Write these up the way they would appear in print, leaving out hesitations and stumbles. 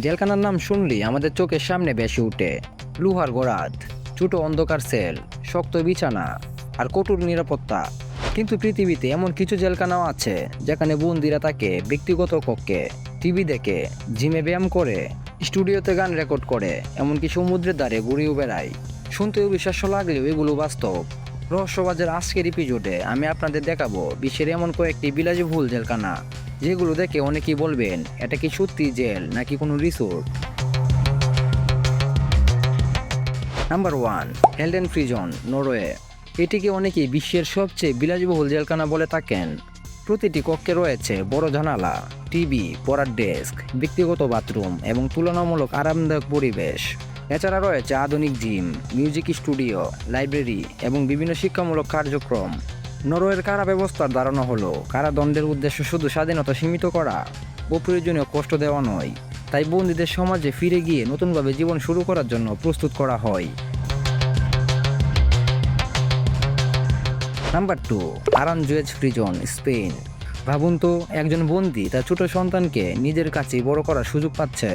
জেলখানার নাম শুনলেই আমাদের চোখের সামনে ভেসে ওঠে লোহার গরাদ, ছোট অন্ধকার সেল, শক্ত বিছানা আর কঠোর নিরাপত্তা। কিন্তু পৃথিবীতে এমন কিছু জেলখানাও আছে যেখানে বন্দিরা থাকে ব্যক্তিগত কক্ষে, টিভি দেখে, জিমে ব্যায়াম করে, স্টুডিওতে গান রেকর্ড করে, এমনকি সমুদ্রের ধারে ঘুরেও বেড়ায়। শুনতে অবিশ্বাস্য লাগলেও এগুলো বাস্তব। রহস্যবাজের আজকের এপিসোডে আমি আপনাদের দেখাবো বিশ্বের এমন কয়েকটি বিলাসবহুল জেলখানা যেগুলো দেখে অনেকেই বলবেন এটা কি সত্যি জেল নাকি কোনো রিসোর্ট। Number 1, হেলডেন prison, Norway. এটিকে অনেকেই বিশ্বের সবচেয়ে বিলাসবহুল জেলখানা বলে থাকেন। প্রতিটি কক্ষে রয়েছে বড় জানালা, টিভি, পড়ার ডেস্ক, ব্যক্তিগত বাথরুম এবং তুলনামূলক আরামদায়ক পরিবেশ। এছাড়া রয়েছে আধুনিক জিম, মিউজিক স্টুডিও, লাইব্রেরি এবং বিভিন্ন শিক্ষামূলক কার্যক্রম। নরওয়ের কারা ব্যবস্থার ধারণা হলো কারাদণ্ডের উদ্দেশ্য শুধু স্বাধীনতা সীমিত করা, অপ্রয়োজনীয় কষ্ট দেওয়া নয়। তাই বন্দীদের সমাজে ফিরে গিয়ে নতুনভাবে জীবন শুরু করার জন্য প্রস্তুত করা হয়। Number 2, Aranjuez prison, Spain. ভাবুন তো, একজন বন্দী তার ছোট সন্তানকে নিজের কাছেই বড় করার সুযোগ পাচ্ছে।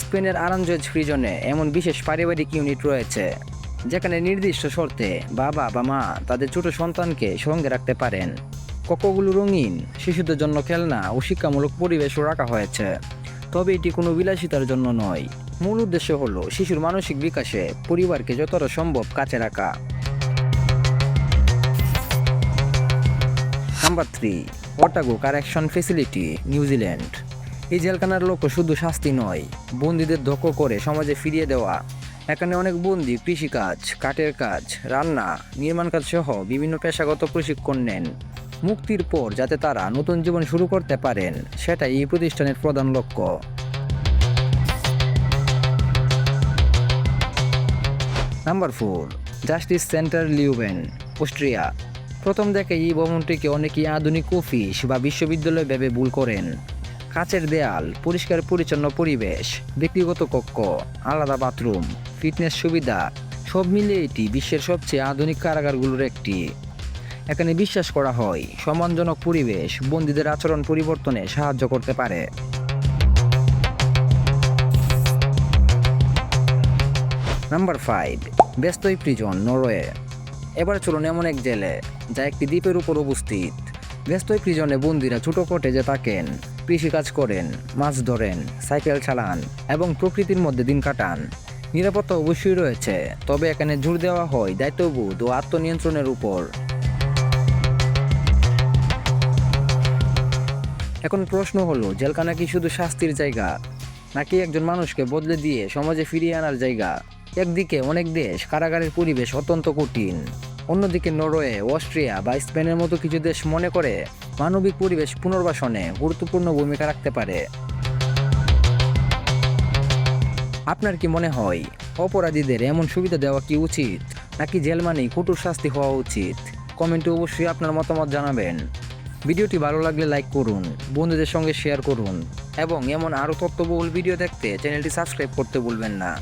স্পেনের আরানজুয়েজ প্রিজনে এমন বিশেষ পারিবারিক ইউনিট রয়েছে যেখানে নির্দিষ্ট শর্তে বাবা বা মা তাদের ছোট সন্তানকে সঙ্গে রাখতে পারেন। কক্ষগুলো রঙিন, শিশুদের জন্য খেলনা ও শিক্ষামূলক পরিবেশও রাখা হয়েছে। তবে এটি কোনো বিলাসিতার জন্য নয়। মূল উদ্দেশ্য হলো শিশুর মানসিক বিকাশে পরিবারকে যতটা সম্ভব কাছে রাখা। Number 3, Otago correction facility, New Zealand. এই জেলখানার লক্ষ্য শুধু শাস্তি নয়, বন্দীদের দক্ষ করে সমাজে ফিরিয়ে দেওয়া। এখানে অনেক বন্দী কৃষিকাজ, কাঠের কাজ, রান্না, নির্মাণ কাজ সহ বিভিন্ন পেশাগত প্রশিক্ষণ নেন। মুক্তির পর যাতে তারা নতুন জীবন শুরু করতে পারেন, সেটাই এই প্রতিষ্ঠানের প্রধান লক্ষ্য। Number 4, justice centre, Leoben, Austria. প্রথম দেখে এই ভবনটিকে অনেকেই আধুনিক অফিস বা বিশ্ববিদ্যালয় ভেবে ভুল করেন। কাচের দেয়াল, পরিষ্কার পরিচ্ছন্ন পরিবেশ, ব্যক্তিগত কক্ষ, আলাদা বাথরুম, ফিটনেস সুবিধা, সব মিলিয়ে এটি বিশ্বের সবচেয়ে আধুনিক কারাগারগুলোর একটি। এখানে বিশ্বাস করা হয় সম্মানজনক পরিবেশ বন্দীদের আচরণ পরিবর্তনে সাহায্য করতে পারে। Number 5, Bastoy prison, Norway. এবার চলুন এমন এক জেলে যা একটি দ্বীপের উপর অবস্থিত। বেস্তই প্রিজনে বন্দীরা ছোট কটেজে থাকেন, কৃষিকাজ করেন, মাছ ধরেন, সাইকেল চালান এবং প্রকৃতির মধ্যে দিন কাটান। নিরাপত্তা অবশ্যই রয়েছে, তবে এখানে জোর দেওয়া হয় দায়িত্ববোধ ও আত্মনিয়ন্ত্রণের উপর। এখন প্রশ্ন হলো, জেলখানা কি শুধু শাস্তির জায়গা নাকি একজন মানুষকে বদলে দিয়ে সমাজে ফিরিয়ে আনার জায়গা? একদিকে অনেক দেশ কারাগারের পরিবেশ অত্যন্ত কঠিন, অন্যদিকে নরওয়ে, অস্ট্রিয়া বা স্পেনের মতো কিছু দেশ মনে করে মানবিক পরিবেশ পুনর্বাসনে গুরুত্বপূর্ণ ভূমিকা রাখতে পারে। আপনার কি মনে হয় অপরাধীদের এমন সুবিধা দেওয়া কি উচিত, নাকি জেল মানেই কঠোর শাস্তি হওয়া উচিত? কমেন্টে অবশ্যই আপনার মতামত জানাবেন। ভিডিওটি ভালো লাগলে লাইক করুন, বন্ধুদের সঙ্গে শেয়ার করুন এবং এমন আরও তথ্যবহুল ভিডিও দেখতে চ্যানেলটি সাবস্ক্রাইব করতে ভুলবেন না।